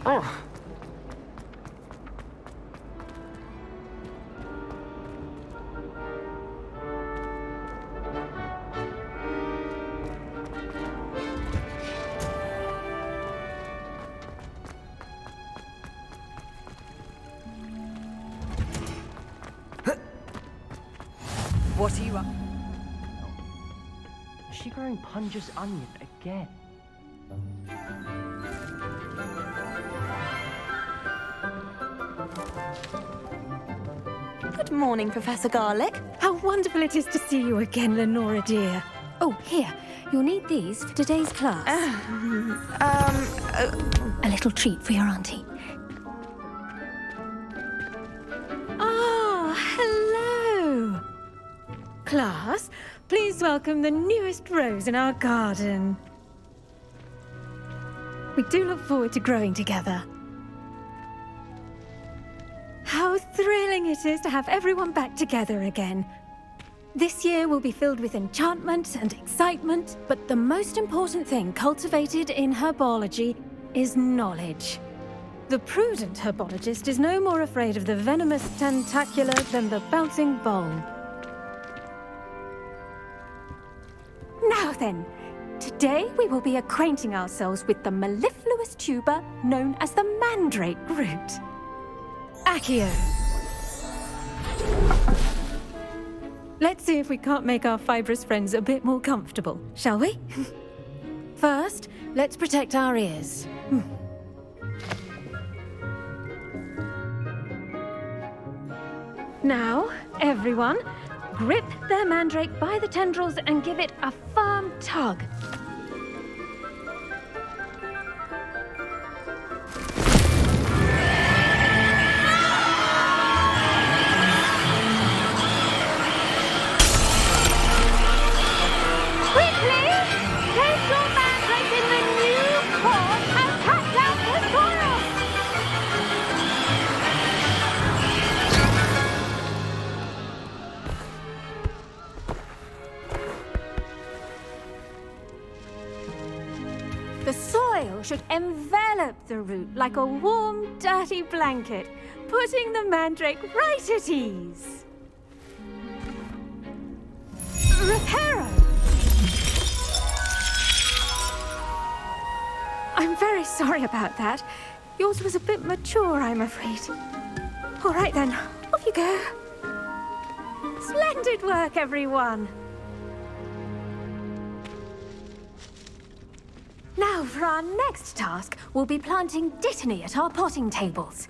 Oh. What are you up? Is she growing Punja's onion again? Good morning, Professor Garlick. How wonderful it is to see you again, Lenora dear. Oh, here. You'll need these for today's class. A little treat for your auntie. Ah, hello. Class, please welcome the newest rose in our garden. We do look forward to growing together. How thrilling it is to have everyone back together again. This year will be filled with enchantment and excitement, but the most important thing cultivated in herbology is knowledge. The prudent herbologist is no more afraid of the venomous tentacula than the bouncing bulb. Now then, today we will be acquainting ourselves with the mellifluous tuber known as the mandrake root. Accio. Let's see if we can't make our fibrous friends a bit more comfortable, shall we? First, let's protect our ears. Now, everyone, grip their mandrake by the tendrils and give it a firm tug. The soil should envelop the root like a warm, dirty blanket, putting the mandrake right at ease. Reparo! I'm very sorry about that. Yours was a bit mature, I'm afraid. All right then, off you go. Splendid work, everyone! Now, for our next task, we'll be planting dittany at our potting tables.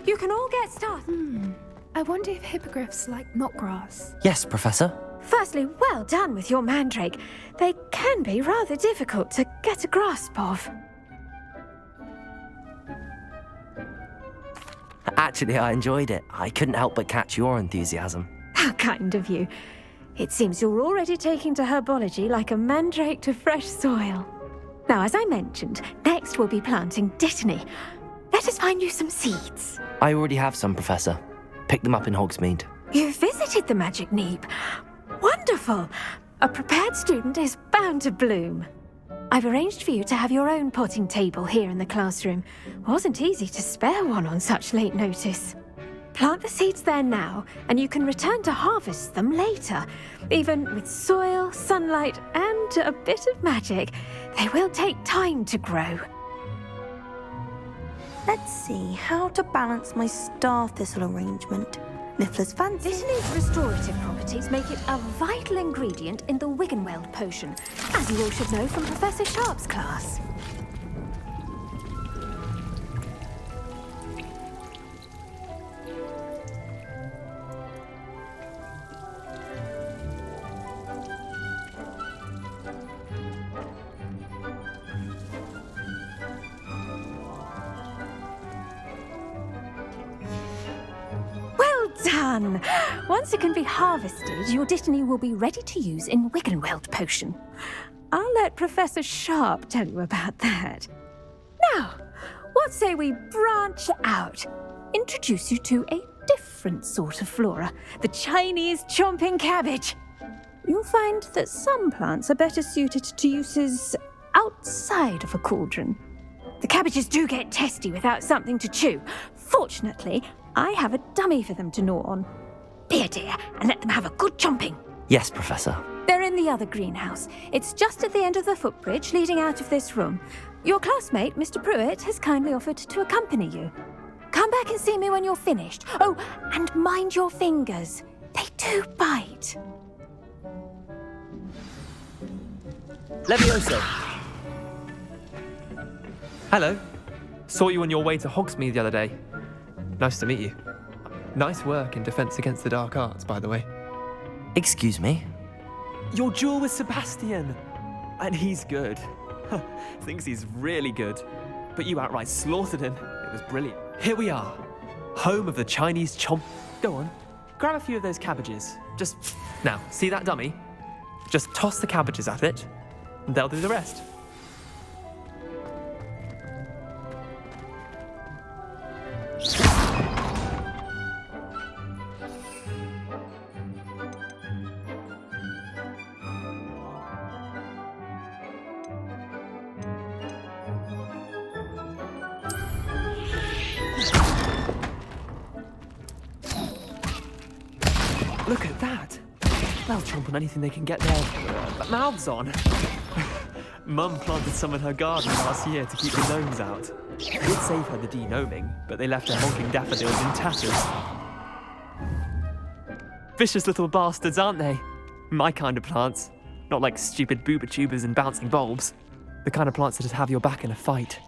You can all get started. I wonder if hippogriffs like knotgrass. Yes, Professor. Firstly, well done with your mandrake. They can be rather difficult to get a grasp of. Actually, I enjoyed it. I couldn't help but catch your enthusiasm. How kind of you. It seems you're already taking to herbology like a mandrake to fresh soil. Now, as I mentioned, next we'll be planting dittany. Let us find you some seeds. I already have some, Professor. Picked them up in Hogsmeade. You visited the Magic Neep. Wonderful. A prepared student is bound to bloom. I've arranged for you to have your own potting table here in the classroom. Wasn't easy to spare one on such late notice. Plant the seeds there now, and you can return to harvest them later. Even with soil, sunlight, and a bit of magic, they will take time to grow. Let's see how to balance my star thistle arrangement. Niffler's fancy. Dittany's restorative properties make it a vital ingredient in the Wiggenweld potion, as you all should know from Professor Sharp's class. Done! Once it can be harvested, your dittany will be ready to use in Wiggenweld potion. I'll let Professor Sharp tell you about that. Now, what say we branch out? Introduce you to a different sort of flora, the Chinese chomping cabbage. You'll find that some plants are better suited to uses outside of a cauldron. The cabbage cabbages do get testy without something to chew. Fortunately, I have a dummy for them to gnaw on. Be a dear and let them have a good chomping. Yes, Professor. They're in the other greenhouse. It's just at the end of the footbridge leading out of this room. Your classmate, Mr. Pruitt, has kindly offered to accompany you. Come back and see me when you're finished. Oh, and mind your fingers. They do bite. Levioso. Hello. Saw you on your way to Hogsmeade the other day. Nice to meet you. Nice work in Defense Against the Dark Arts, by the way. Excuse me? Your duel with Sebastian. And he's good. Thinks he's really good. But you outright slaughtered him. It was brilliant. Here we are. Home of the Chinese chomp. Go on. Grab a few of those cabbages. Just... Now, see that dummy? Just toss the cabbages at it, and they'll do the rest. Look at that! They'll chomp on anything they can get their mouths on. Mum planted some in her garden last year to keep the gnomes out. It did save her the de-gnoming, but they left her honking daffodils in tatters. Vicious little bastards, aren't they? My kind of plants. Not like stupid booba tubers and bouncing bulbs. The kind of plants that just have your back in a fight.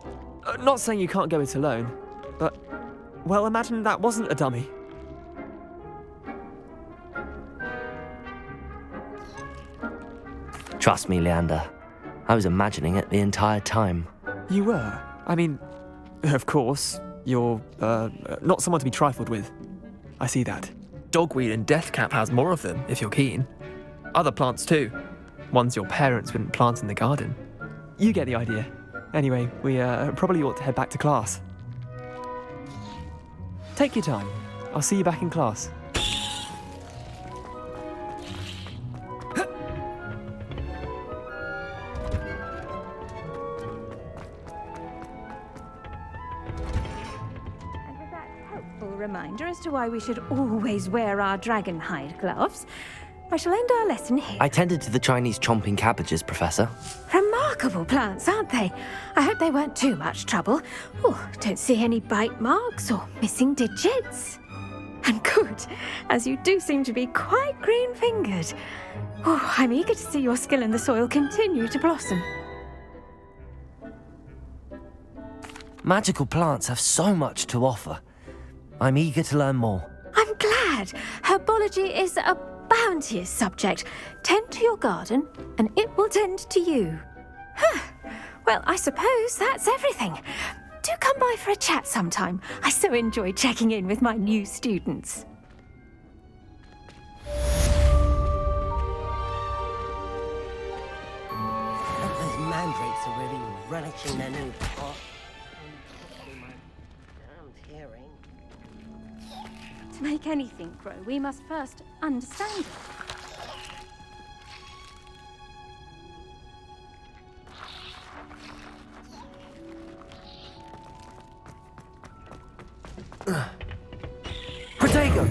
Not saying you can't go it alone, but... Well, imagine that wasn't a dummy. Trust me, Leander. I was imagining it the entire time. You were? I mean, of course, you're, not someone to be trifled with. I see that. Dogweed and deathcap has more of them, if you're keen. Other plants too. Ones your parents wouldn't plant in the garden. You get the idea. Anyway, we, probably ought to head back to class. Take your time. I'll see you back in class. Reminder as to why we should always wear our dragon hide gloves. I shall end our lesson here. I tended to the Chinese chomping cabbages, Professor. Remarkable plants, aren't they? I hope they weren't too much trouble. Oh, don't see any bite marks or missing digits. And good, as you do seem to be quite green-fingered. Oh, I'm eager to see your skill in the soil continue to blossom. Magical plants have so much to offer. I'm eager to learn more. I'm glad. Herbology is a bounteous subject. Tend to your garden, and it will tend to you. Huh. Well, I suppose that's everything. Do come by for a chat sometime. I so enjoy checking in with my new students. Those mandrakes are really relishing their new pot. To make anything grow, we must first understand it. Protego!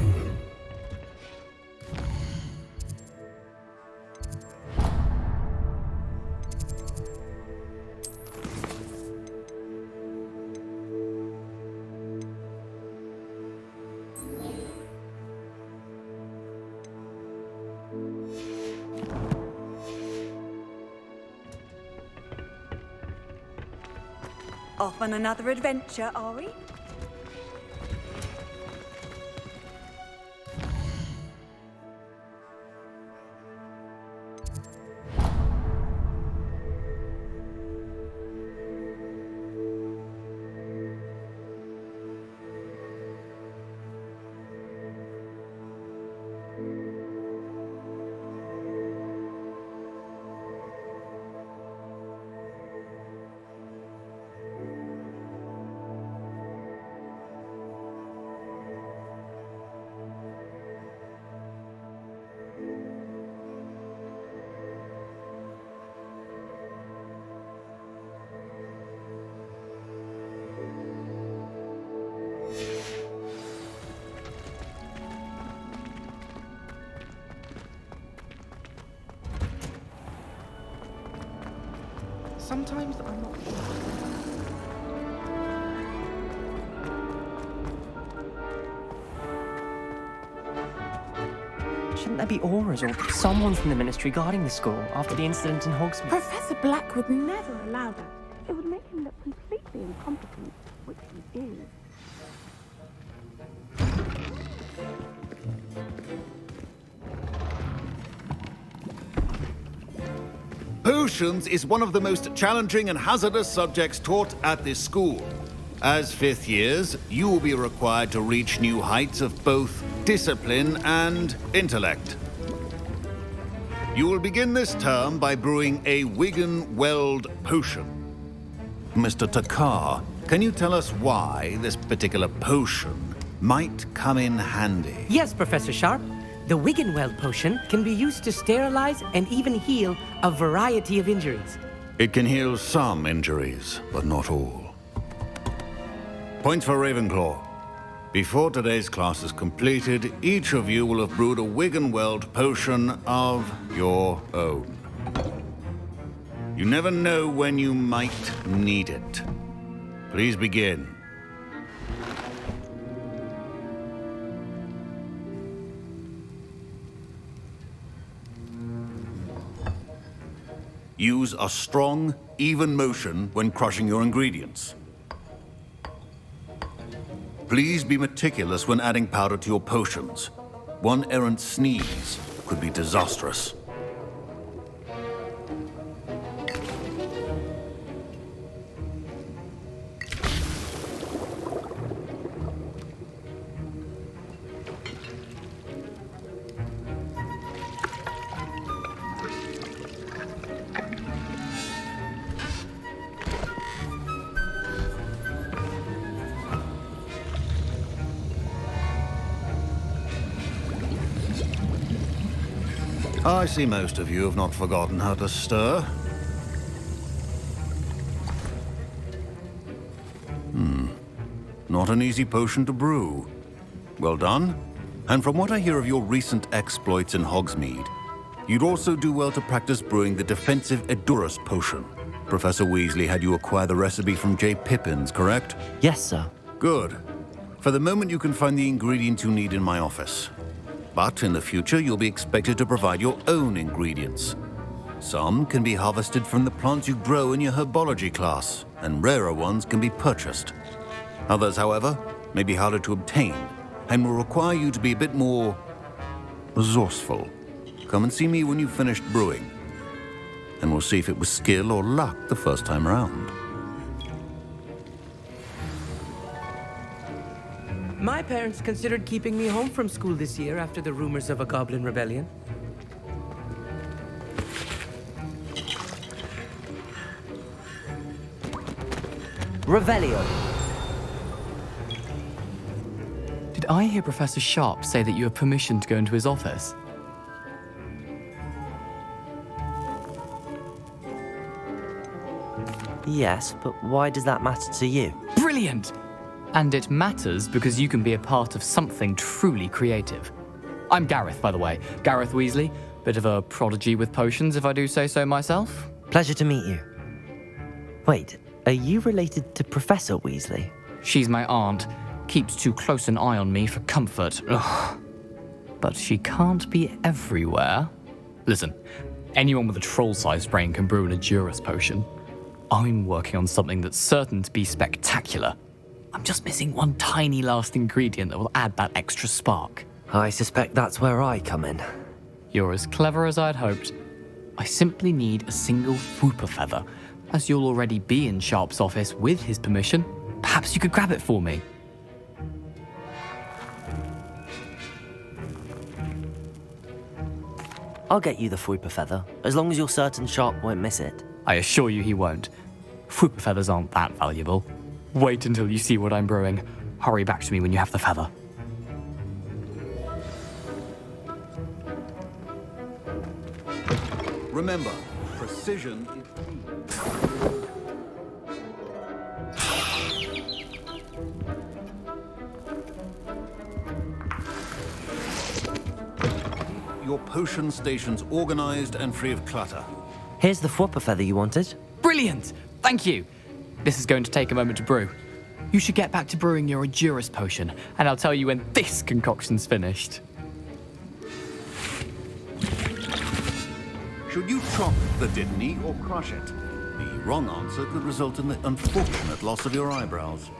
Off on another adventure, are we? sometimes I'm not sure. Shouldn't there be auras or someone from the ministry guarding the school after the incident in Hogsmeade? Professor Black would never allow that. It would make him look completely incompetent, which he is. Potions is one of the most challenging and hazardous subjects taught at this school. As fifth years, you will be required to reach new heights of both discipline and intellect. You will begin this term by brewing a Wigan-Weld potion. Mr. Takar, can you tell us why this particular potion might come in handy? Yes, Professor Sharp. The Wigan-Weld potion can be used to sterilize and even heal a variety of injuries. It can heal some injuries, but not all. Points for Ravenclaw. Before today's class is completed, each of you will have brewed a Wigan-Weld potion of your own. You never know when you might need it. Please begin. Use a strong, even motion when crushing your ingredients. Please be meticulous when adding powder to your potions. One errant sneeze could be disastrous. I see most of you have not forgotten how to stir. Not an easy potion to brew. Well done. And from what I hear of your recent exploits in Hogsmeade, you'd also do well to practice brewing the defensive Edurus potion. Professor Weasley had you acquire the recipe from J. Pippins, correct? Yes, sir. Good. For the moment, you can find the ingredients you need in my office. But in the future, you'll be expected to provide your own ingredients. Some can be harvested from the plants you grow in your Herboology class, and rarer ones can be purchased. Others, however, may be harder to obtain, and will require you to be a bit more resourceful. Come and see me when you've finished brewing, and we'll see if it was skill or luck the first time around. My parents considered keeping me home from school this year after the rumors of a goblin rebellion. Revelio. Did I hear Professor Sharp say that you have permission to go into his office? Yes, but why does that matter to you? Brilliant! And it matters because you can be a part of something truly creative. I'm Gareth, by the way. Gareth Weasley. Bit of a prodigy with potions, if I do say so myself. Pleasure to meet you. Wait, are you related to Professor Weasley? She's my aunt. Keeps too close an eye on me for comfort. Ugh. But she can't be everywhere. Listen, anyone with a troll-sized brain can brew an Edurus potion. I'm working on something that's certain to be spectacular. I'm just missing one tiny last ingredient that will add that extra spark. I suspect that's where I come in. You're as clever as I'd hoped. I simply need a single whooper feather. As you'll already be in Sharp's office with his permission, perhaps you could grab it for me. I'll get you the whooper feather, as long as you're certain Sharp won't miss it. I assure you he won't. Whooper feathers aren't that valuable. Wait until you see what I'm brewing. Hurry back to me when you have the feather. Remember, precision is key. Your potion stations organized and free of clutter. Here's the whooper feather you wanted. Brilliant! Thank you. This is going to take a moment to brew. You should get back to brewing your Edurus potion, and I'll tell you when this concoction's finished. Should you chop the Dittany or crush it? The wrong answer could result in the unfortunate loss of your eyebrows.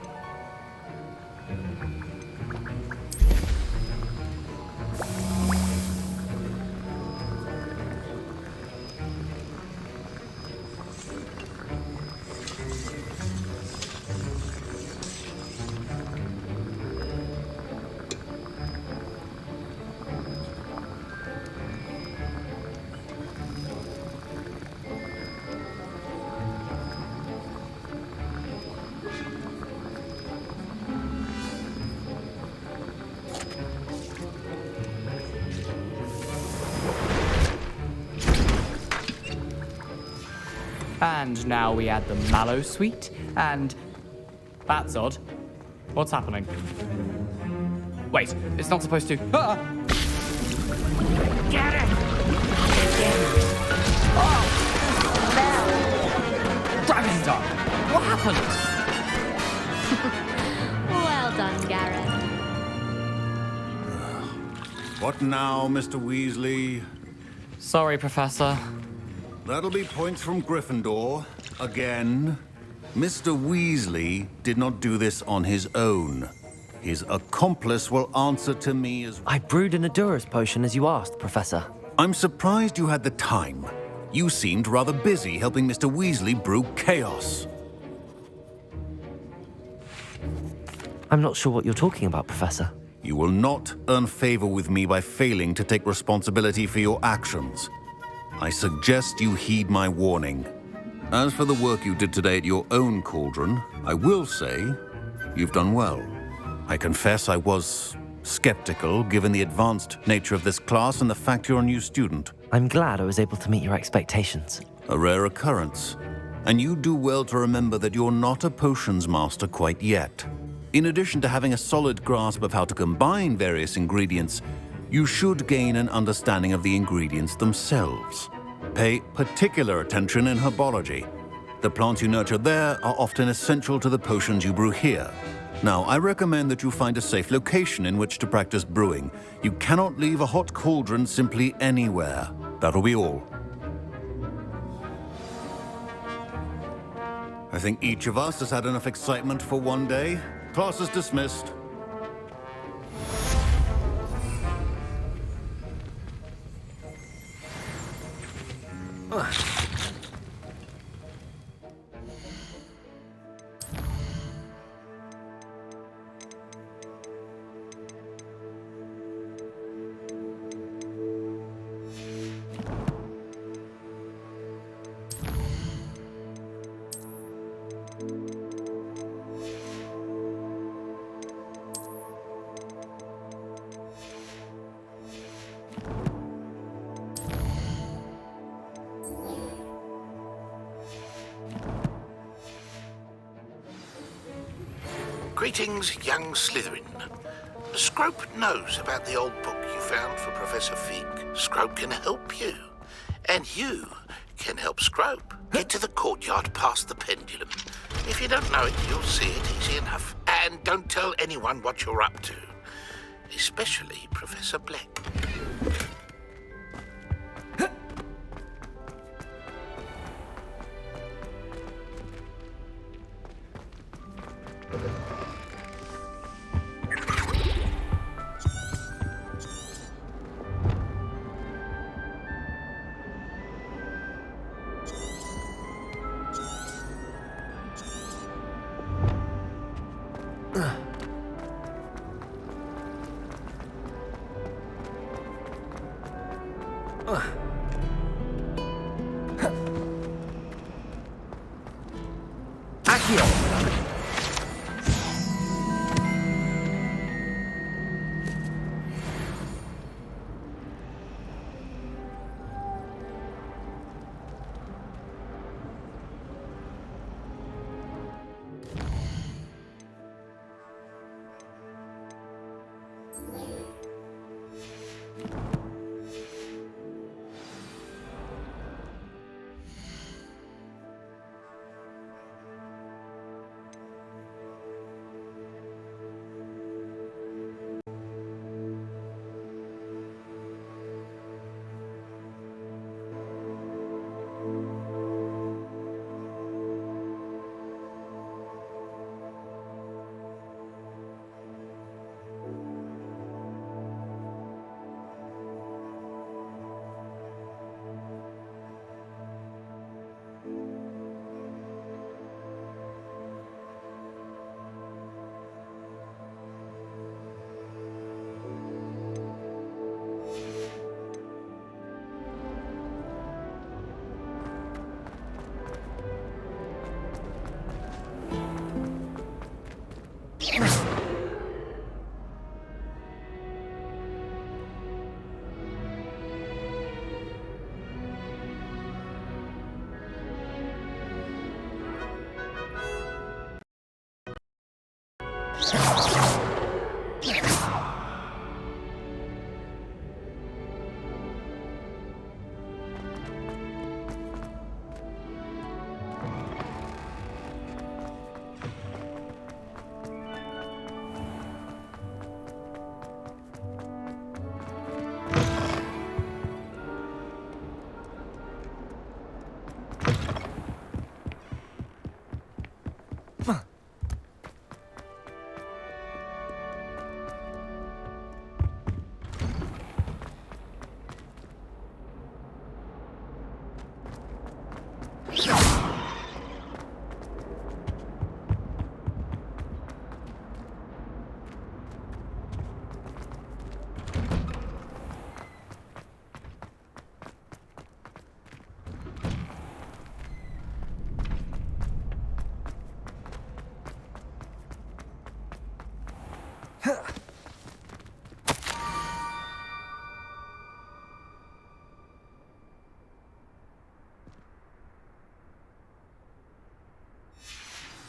And now we add the mallow sweet, and... That's odd. What's happening? Wait, it's not supposed to... Ah! Get it! Oh! Dragon Star! What happened? Well done, Garrett. What now, Mr. Weasley? Sorry, Professor. That'll be points from Gryffindor. Again. Mr. Weasley did not do this on his own. His accomplice will answer to me as... I brewed an Edurus potion as you asked, Professor. I'm surprised you had the time. You seemed rather busy helping Mr. Weasley brew chaos. I'm not sure what you're talking about, Professor. You will not earn favor with me by failing to take responsibility for your actions. I suggest you heed my warning. As for the work you did today at your own cauldron, I will say you've done well. I confess I was skeptical given the advanced nature of this class and the fact you're a new student. I'm glad I was able to meet your expectations. A rare occurrence. And you do well to remember that you're not a potions master quite yet. In addition to having a solid grasp of how to combine various ingredients, you should gain an understanding of the ingredients themselves. Pay particular attention in herbology. The plants you nurture there are often essential to the potions you brew here. Now, I recommend that you find a safe location in which to practice brewing. You cannot leave a hot cauldron simply anywhere. That'll be all. I think each of us has had enough excitement for one day. Class is dismissed. Greetings, young Slytherin. Scrope knows about the old book you found for Professor Fig. Scrope can help you. And you can help Scrope. Get to the courtyard past the pendulum. If you don't know it, you'll see it easy enough. And don't tell anyone what you're up to. Especially Professor Black.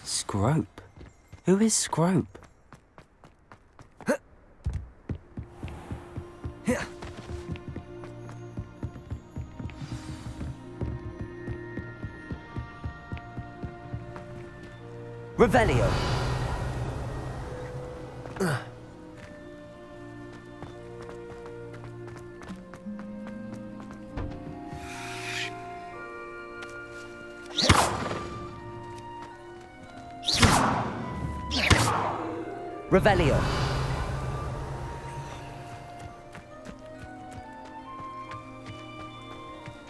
Scrope? Who is Scrope? Revelio. Revelio.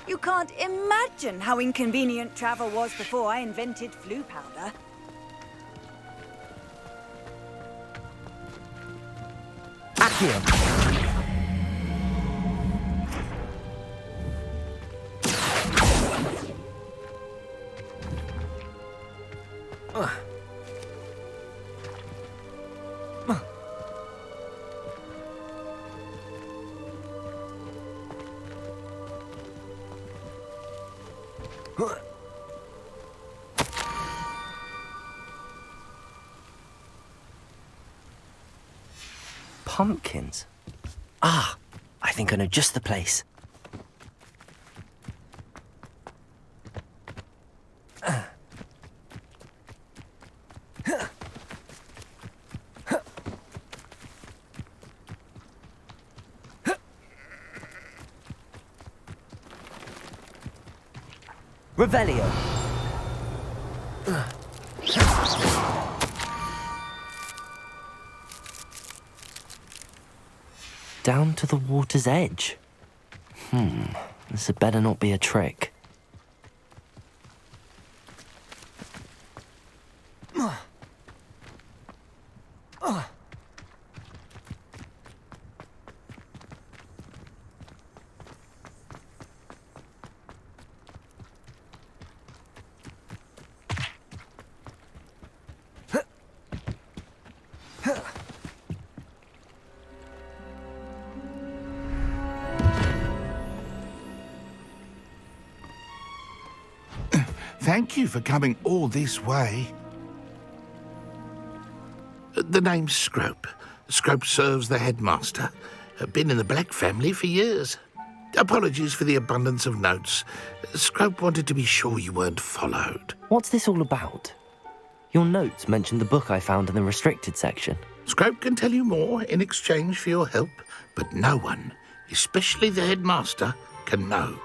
You can't imagine how inconvenient travel was before I invented flu powder. Accio. Pumpkins? Ah, I think I know just the place. Revelio. Down to the water's edge. This had better not be a trick. Thank you for coming all this way. The name's Scrope. Scrope serves the headmaster. Been in the Black family for years. Apologies for the abundance of notes. Scrope wanted to be sure you weren't followed. What's this all about? Your notes mentioned the book I found in the restricted section. Scrope can tell you more in exchange for your help, but no one, especially the headmaster, can know.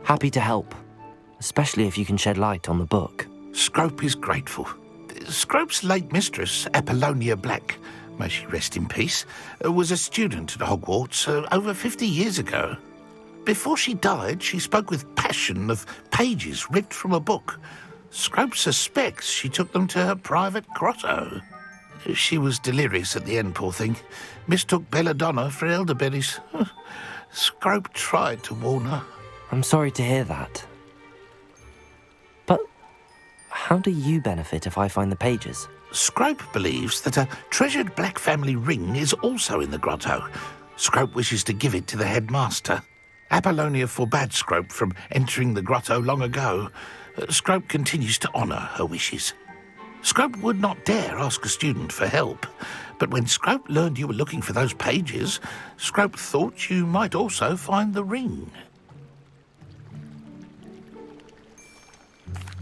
Happy to help, especially if you can shed light on the book. Scrope is grateful. Scrope's late mistress, Apollonia Black, may she rest in peace, was a student at Hogwarts over 50 years ago. Before she died, she spoke with passion of pages ripped from a book. Scrope suspects she took them to her private grotto. She was delirious at the end, poor thing. Mistook belladonna for elderberries. Scrope tried to warn her. I'm sorry to hear that. But how do you benefit if I find the pages? Scrope believes that a treasured Black family ring is also in the grotto. Scrope wishes to give it to the headmaster. Apollonia forbade Scrope from entering the grotto long ago. Scrope continues to honour her wishes. Scrope would not dare ask a student for help, but when Scrope learned you were looking for those pages, Scrope thought you might also find the ring.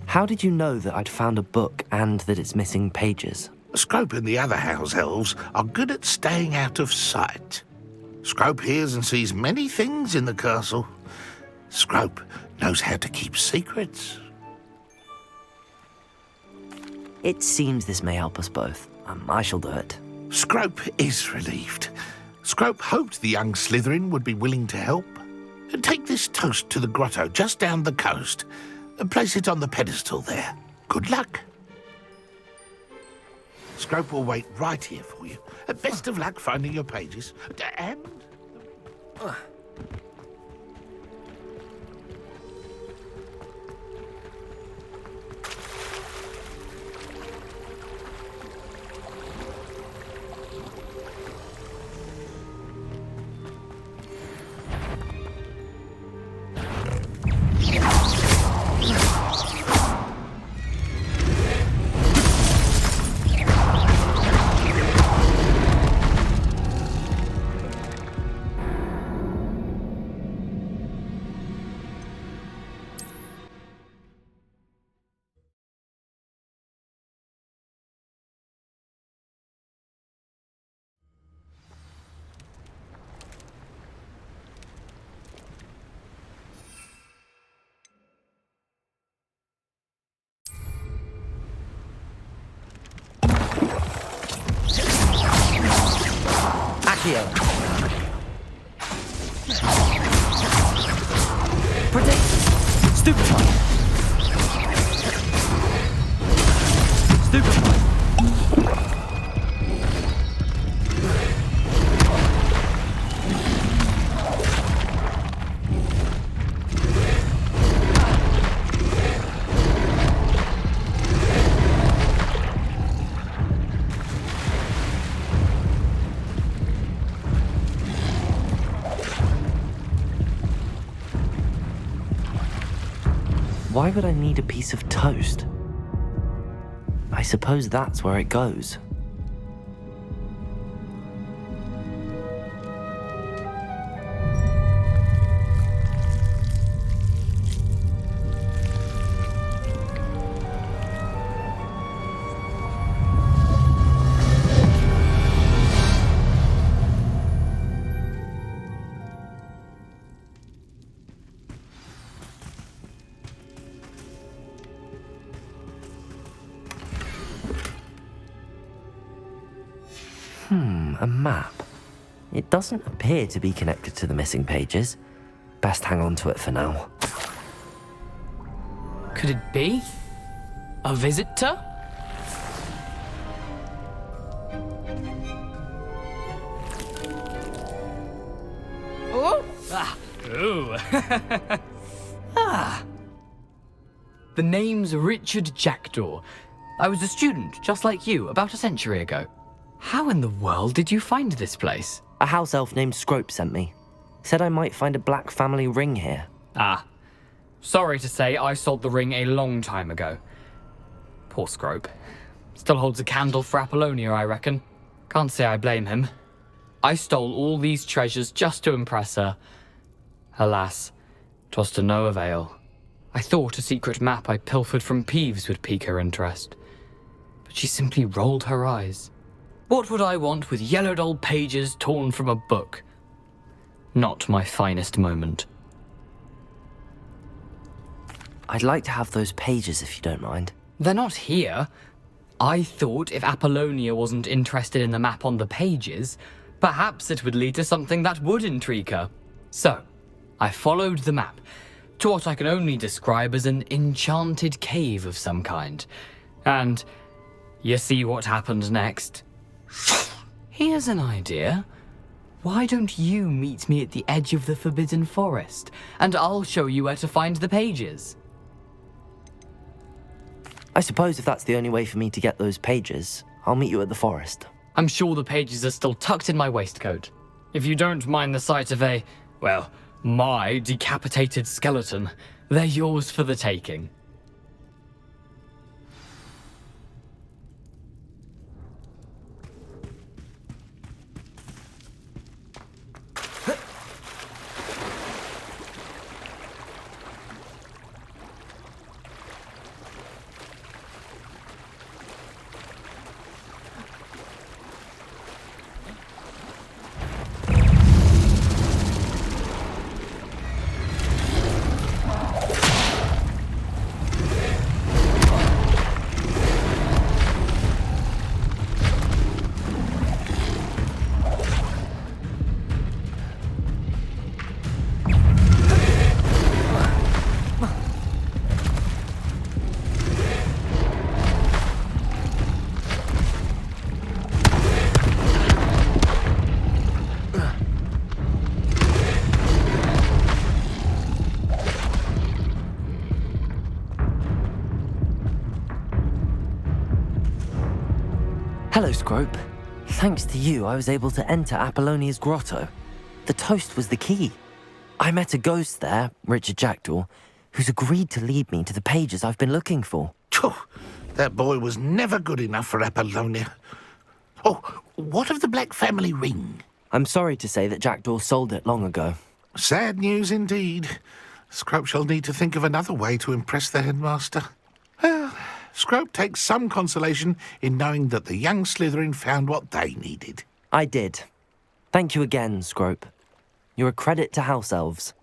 How did you know that I'd found a book and that it's missing pages? Scrope and the other house elves are good at staying out of sight. Scrope hears and sees many things in the castle. Scrope knows how to keep secrets. It seems this may help us both. I shall do it. Scrope is relieved. Scrope hoped the young Slytherin would be willing to help. Take this toast to the grotto just down the coast. Place it on the pedestal there. Good luck. Scrope will wait right here for you. Best of luck finding your pages. And... Predict! Stupefy! Stupefy! Why would I need a piece of toast? I suppose that's where it goes. A map. It doesn't appear to be connected to the missing pages. Best hang on to it for now. Could it be? A visitor? Oh! Ah! Ooh! Ah! The name's Richard Jackdaw. I was a student, just like you, about a century ago. How in the world did you find this place? A house elf named Scrope sent me. Said I might find a Black family ring here. Ah. Sorry to say, I sold the ring a long time ago. Poor Scrope. Still holds a candle for Apollonia, I reckon. Can't say I blame him. I stole all these treasures just to impress her. Alas, 'twas to no avail. I thought a secret map I pilfered from Peeves would pique her interest. But she simply rolled her eyes. What would I want with yellowed old pages torn from a book? Not my finest moment. I'd like to have those pages if you don't mind. They're not here. I thought if Apollonia wasn't interested in the map on the pages, perhaps it would lead to something that would intrigue her. So, I followed the map to what I can only describe as an enchanted cave of some kind. And you see what happened next? Here's an idea. Why don't you meet me at the edge of the Forbidden Forest, and I'll show you where to find the pages? I suppose if that's the only way for me to get those pages, I'll meet you at the forest. I'm sure the pages are still tucked in my waistcoat. If you don't mind the sight of my decapitated skeleton, they're yours for the taking. Hello, Scrope. Thanks to you, I was able to enter Apollonia's grotto. The toast was the key. I met a ghost there, Richard Jackdaw, who's agreed to lead me to the pages I've been looking for. That boy was never good enough for Apollonia. Oh, what of the Black family ring? I'm sorry to say that Jackdaw sold it long ago. Sad news indeed. Scrope shall need to think of another way to impress the headmaster. Well, Scrope takes some consolation in knowing that the young Slytherin found what they needed. I did. Thank you again, Scrope. You're a credit to House Elves.